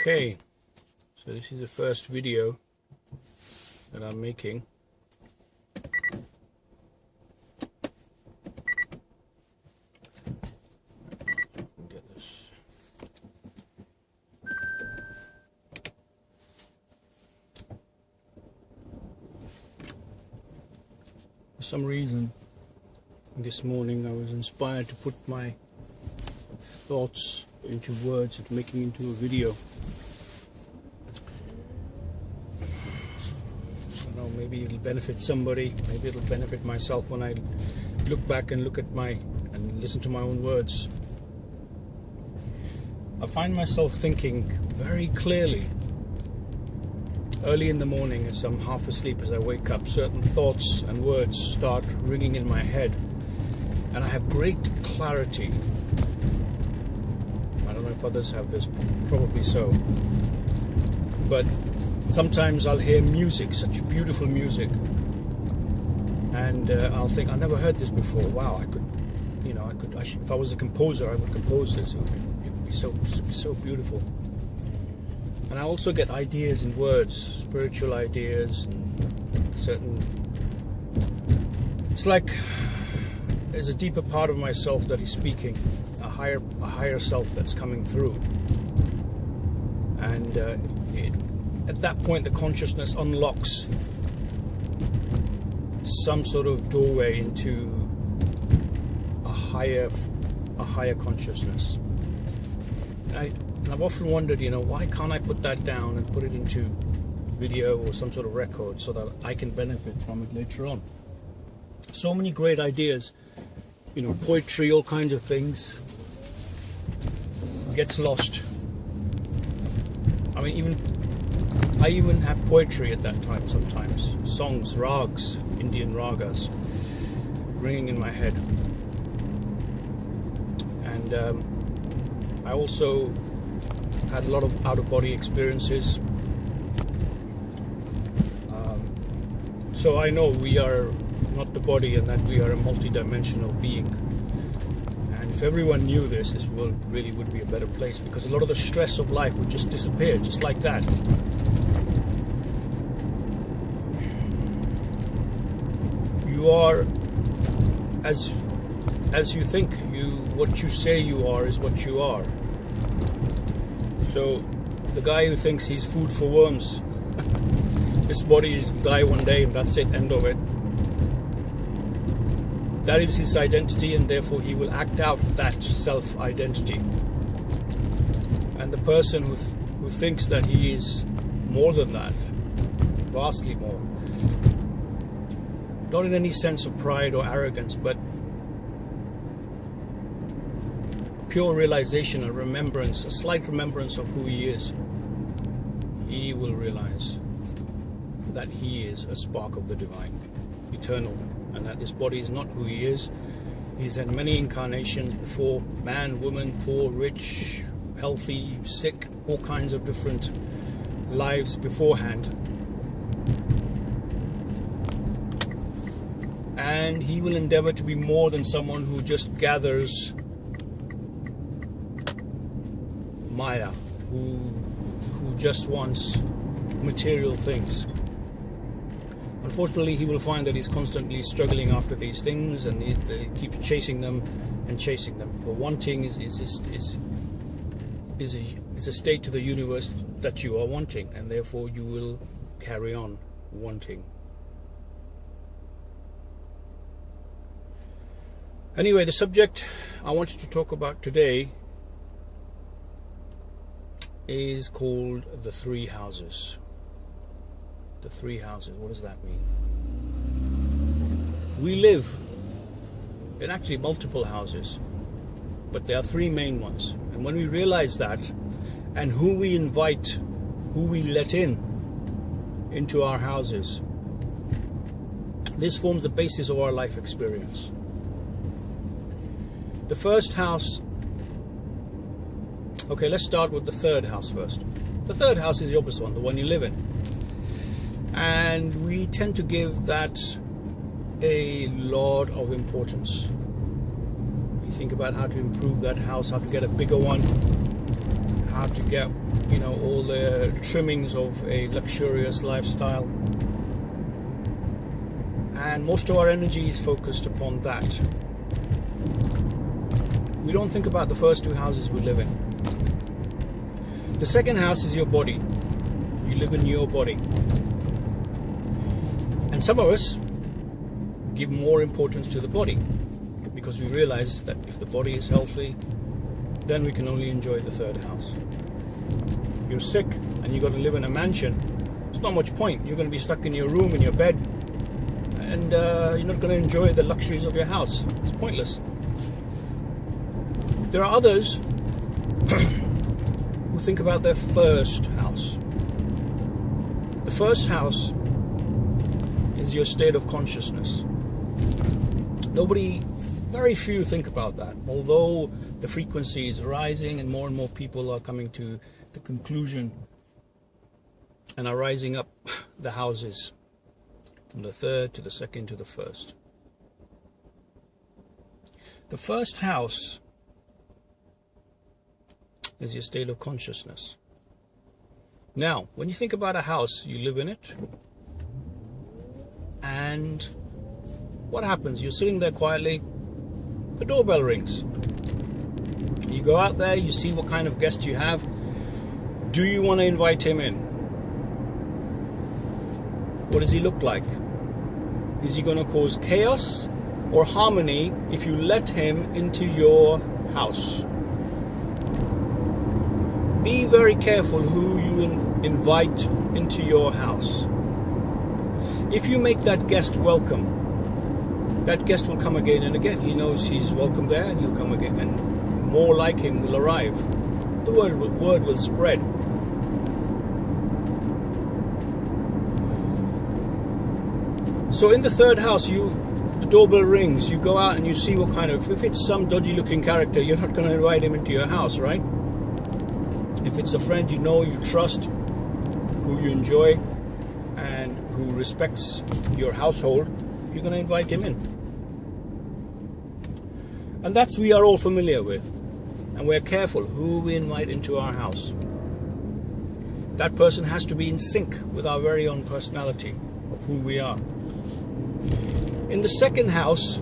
Okay, so this is the first video that I'm making. Get this. For some reason, this morning I was inspired to put my thoughts into words and making into a video. I don't know, maybe it'll benefit somebody, maybe it'll benefit myself when I look back and look at and listen to my own words. I find myself thinking very clearly early in the morning as I'm half asleep. As I wake up, certain thoughts and words start ringing in my head, and I have great clarity. I don't know if others have this, probably so, but sometimes I'll hear music, such beautiful music, and I'll think, I never heard this before. Wow, if I was a composer, I would compose this. It would be so beautiful. And I also get ideas in words, spiritual ideas, and certain. It's like there's a deeper part of myself that is speaking, a higher self that's coming through, and at that point the consciousness unlocks some sort of doorway into a higher consciousness. And I've often wondered, why can't I put that down and put it into video or some sort of record so that I can benefit from it later on? So many great ideas, poetry, all kinds of things, gets lost. I mean, I even have poetry at that time sometimes. Songs, rags, Indian ragas, ringing in my head. And I also had a lot of out-of-body experiences. So I know we are not the body, and that we are a multi-dimensional being. And if everyone knew this world really would be a better place, because a lot of the stress of life would just disappear, just like that. You are as you think. What you say you are is what you are. So the guy who thinks he's food for worms, this body is die one day and that's it, end of it. That is his identity, and therefore he will act out that self-identity. And the person who thinks that he is more than that, vastly more, not in any sense of pride or arrogance, but pure realization, a remembrance, a slight remembrance of who he is, he will realize that he is a spark of the divine, eternal, and that this body is not who he is. He's had many incarnations before, man, woman, poor, rich, healthy, sick, all kinds of different lives beforehand. And he will endeavor to be more than someone who just gathers Maya, who just wants material things. Unfortunately, he will find that he's constantly struggling after these things, and he keeps chasing them and chasing them. But wanting is a state to the universe that you are wanting, and therefore you will carry on wanting. Anyway, the subject I wanted to talk about today is called the three houses. The three houses, what does that mean? We live in actually multiple houses, but there are three main ones. And when we realize that, and who we invite, who we let into our houses, this forms the basis of our life experience. The first house, okay, let's start with the third house first. The third house is the obvious one, the one you live in. And we tend to give that a lot of importance. You think about how to improve that house, how to get a bigger one, how to get, you know, all the trimmings of a luxurious lifestyle. And most of our energy is focused upon that. We don't think about the first two houses we live in. The second house is your body. You live in your body. And some of us give more importance to the body because we realize that if the body is healthy, then we can only enjoy the third house. If you're sick and you got to live in a mansion, there's not much point. You're going to be stuck in your room, in your bed, and you're not going to enjoy the luxuries of your house. It's pointless. There are others who think about their first house. The first house is your state of consciousness. Very few think about that, although the frequency is rising and more people are coming to the conclusion and are rising up the houses from the third to the second to the first. The first house is your state of consciousness. Now, when you think about a house, you live in it, and what happens? You're sitting there quietly, the doorbell rings. You go out there, you see what kind of guest you have. Do you want to invite him in? What does he look like? Is he going to cause chaos or harmony if you let him into your house? Be very careful who you invite into your house. If you make that guest welcome, that guest will come again and again. He knows he's welcome there and he'll come again, and more like him will arrive. The word will spread. So in the third house, the doorbell rings, you go out and you see what kind of, if it's some dodgy looking character, you're not going to invite him into your house, right? If it's a friend you know, you trust, who you enjoy, and who respects your household, you're going to invite him in. And that's we are all familiar with. And we're careful who we invite into our house. That person has to be in sync with our very own personality of who we are. In the second house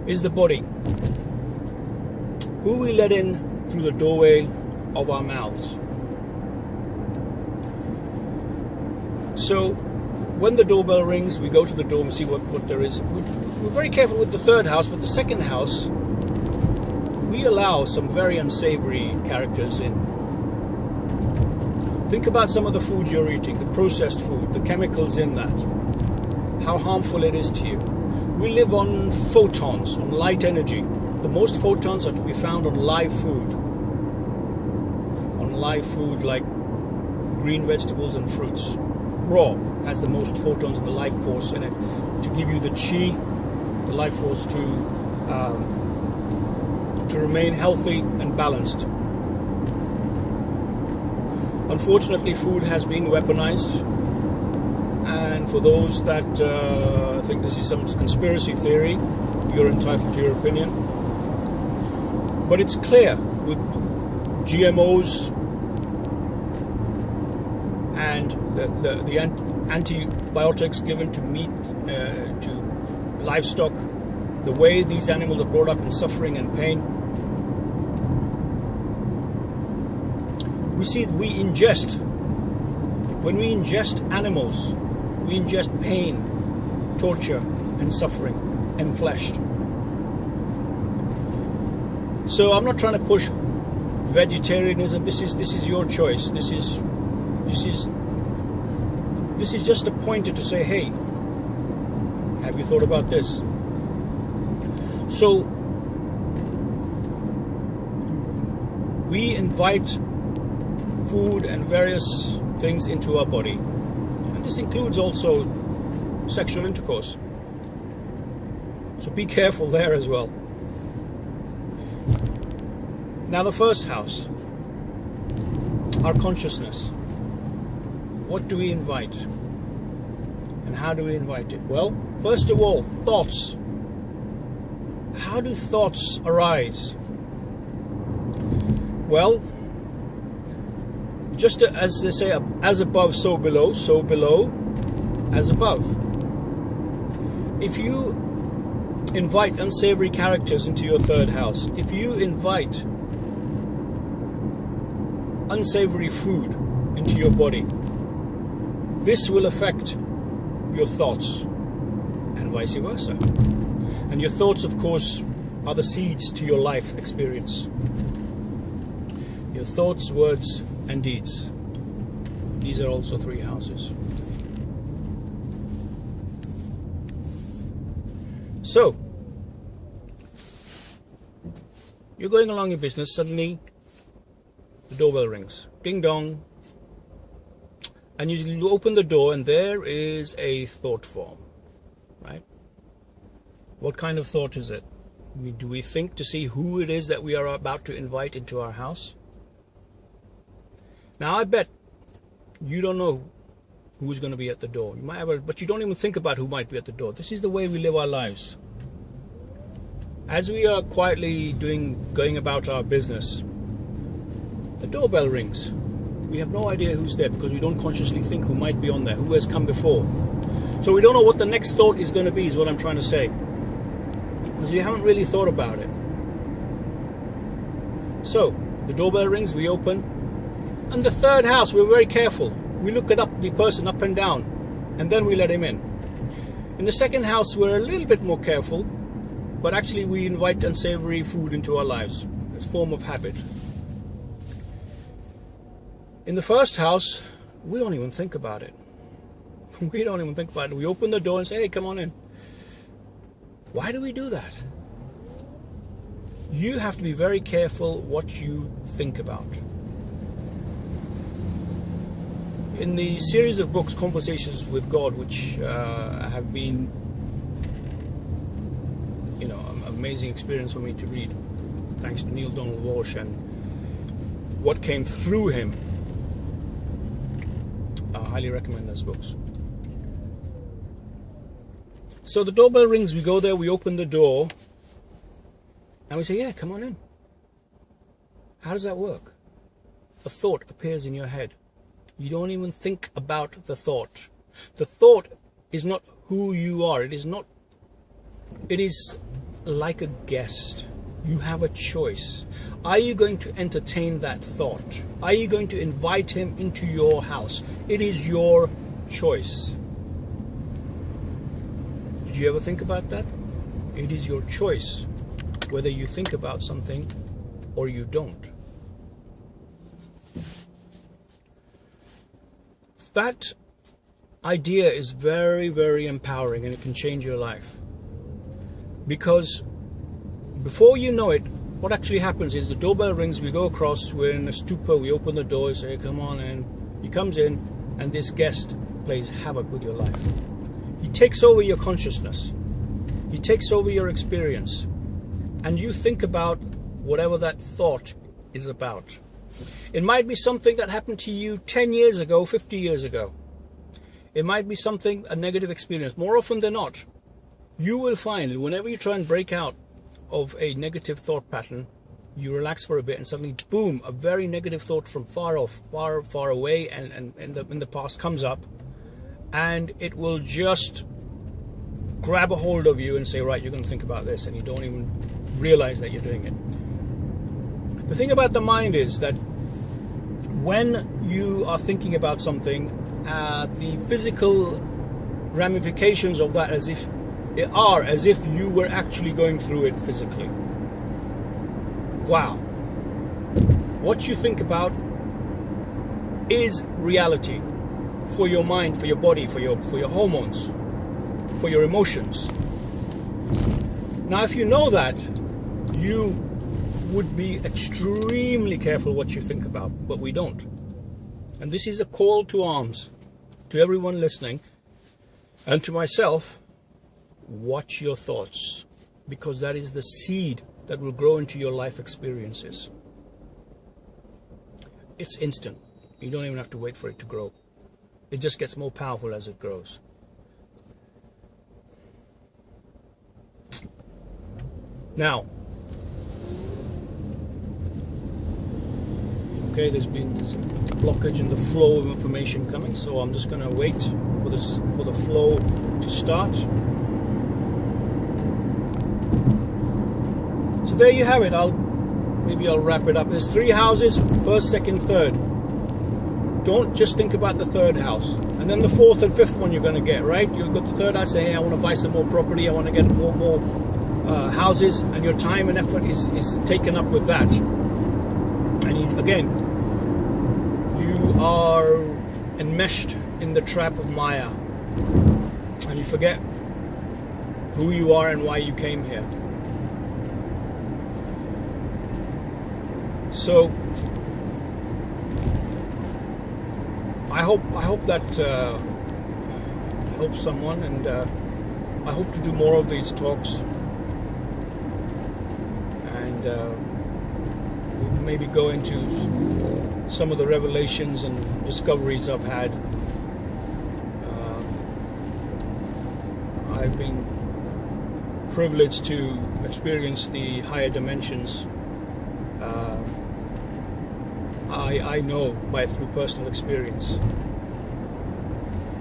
is the body. Who we let in through the doorway of our mouths. So when the doorbell rings, we go to the door and see what there is. We're very careful with the third house, but the second house, we allow some very unsavory characters in. Think about some of the food you're eating, the processed food, the chemicals in that, how harmful it is to you. We live on photons, on light energy. The most photons are to be found on live food. On live food like green vegetables and fruits. Raw has the most photons of the life force in it to give you the chi, the life force to remain healthy and balanced. Unfortunately, food has been weaponized, and for those that think this is some conspiracy theory, you're entitled to your opinion. But it's clear with GMOs and the antibiotics given to meat, to livestock, the way these animals are brought up in suffering and pain. When we ingest animals, we ingest pain, torture, and suffering, and flesh. So I'm not trying to push vegetarianism. This is your choice. This is just a pointer to say, hey, have you thought about this? So we invite food and various things into our body, and this includes also sexual intercourse. So be careful there as well. Now the first house, our consciousness. What do we invite? And how do we invite it? Well, first of all, thoughts. How do thoughts arise? Well, just as they say, as above, so below, as above. If you invite unsavory characters into your third house, if you invite unsavory food into your body, this will affect your thoughts and vice versa. And your thoughts, of course, are the seeds to your life experience. Your thoughts, words, and deeds. These are also 3 houses. So, you're going along your business, suddenly the doorbell rings. Ding dong. And you open the door and there is a thought form, right? What kind of thought is it? Do we think to see who it is that we are about to invite into our house? Now, I bet you don't know who's going to be at the door. You might have, but you don't even think about who might be at the door. This is the way we live our lives. As we are quietly going about our business, the doorbell rings. We have no idea who's there because we don't consciously think who might be on there, who has come before. So we don't know what the next thought is going to be, is what I'm trying to say. Because we haven't really thought about it. So, the doorbell rings, we open. And the third house, we're very careful. We look at the person up and down, and then we let him in. In the second house, we're a little bit more careful, but actually we invite unsavory food into our lives. It's a form of habit. In the first house, we don't even think about it. We don't even think about it. We open the door and say, hey, come on in. Why do we do that? You have to be very careful what you think about. In the series of books, Conversations with God, which have been, an amazing experience for me to read, thanks to Neale Donald Walsch and what came through him, I highly recommend those books. So the doorbell rings, we go there, we open the door, and we say, yeah, come on in. How does that work? A thought appears in your head. You don't even think about the thought. The thought is not who you are. It is like a guest. You have a choice. Are you going to entertain that thought? Are you going to invite him into your house? It is your choice. Did you ever think about that? It is your choice whether you think about something or you don't. That idea is very, very empowering, and it can change your life. Because before you know it, what actually happens is the doorbell rings, we go across, we're in a stupor, we open the door, say, come on in. He comes in, and this guest plays havoc with your life. He takes over your consciousness. He takes over your experience. And you think about whatever that thought is about. It might be something that happened to you 10 years ago, 50 years ago. It might be something, a negative experience. More often than not, you will find that whenever you try and break out of a negative thought pattern, you relax for a bit and suddenly, boom, a very negative thought from far off, far away and in the past comes up, and it will just grab a hold of you and say, right, you're going to think about this, and you don't even realize that you're doing it. The thing about the mind is that when you are thinking about something, the physical ramifications of that as if you were actually going through it physically. Wow. What you think about is reality for your mind, for your body, for your hormones, for your emotions. Now, if you know that, you would be extremely careful what you think about, but we don't. And this is a call to arms to everyone listening and to myself. Watch your thoughts, because that is the seed that will grow into your life experiences. It's instant. You don't even have to wait for it to grow. It just gets more powerful as it grows. Now, Okay, there's a blockage in the flow of information coming, so I'm just going to wait for the flow to start. So there you have it. Maybe I'll wrap it up. There's 3 houses, first, second, third. Don't just think about the third house, and then the fourth and fifth one you're going to get, right? You've got the third house, say, hey, I want to buy some more property, I want to get more houses, and your time and effort is taken up with that. And again, you are enmeshed in the trap of Maya, and you forget who you are and why you came here. So I hope that helps someone, and I hope to do more of these talks, and maybe go into some of the revelations and discoveries I've had. I've been privileged to experience the higher dimensions. I know through personal experience.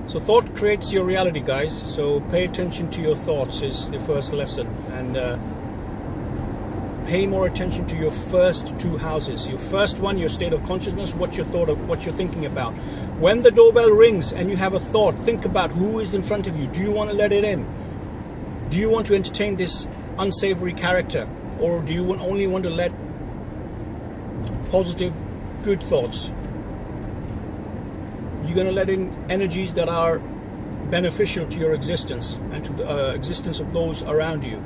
So thought creates your reality, guys. So pay attention to your thoughts is the first lesson, and pay more attention to your first 2 houses. Your first one, your state of consciousness, what you're thinking about. When the doorbell rings and you have a thought, think about who is in front of you. Do you want to let it in? Do you want to entertain this unsavory character, or do you only want to let positive, good thoughts? You're going to let in energies that are beneficial to your existence and to the existence of those around you.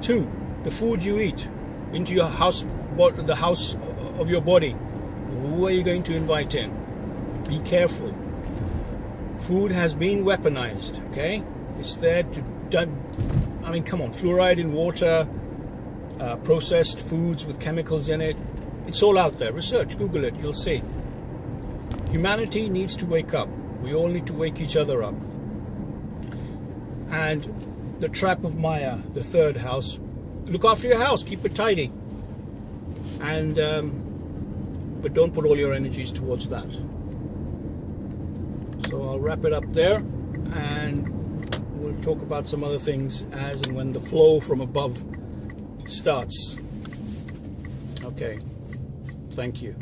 2, the food you eat into your house, the house of your body. Who are you going to invite in? Be careful. Food has been weaponized, okay? It's there to, I mean, come on, fluoride in water, processed foods with chemicals in it. It's all out there. Research, Google it, you'll see. Humanity needs to wake up. We all need to wake each other up. And the trap of Maya, the third house. Look after your house, keep it tidy. And but don't put all your energies towards that. So I'll wrap it up there, and we'll talk about some other things as and when the flow from above starts. Okay, thank you.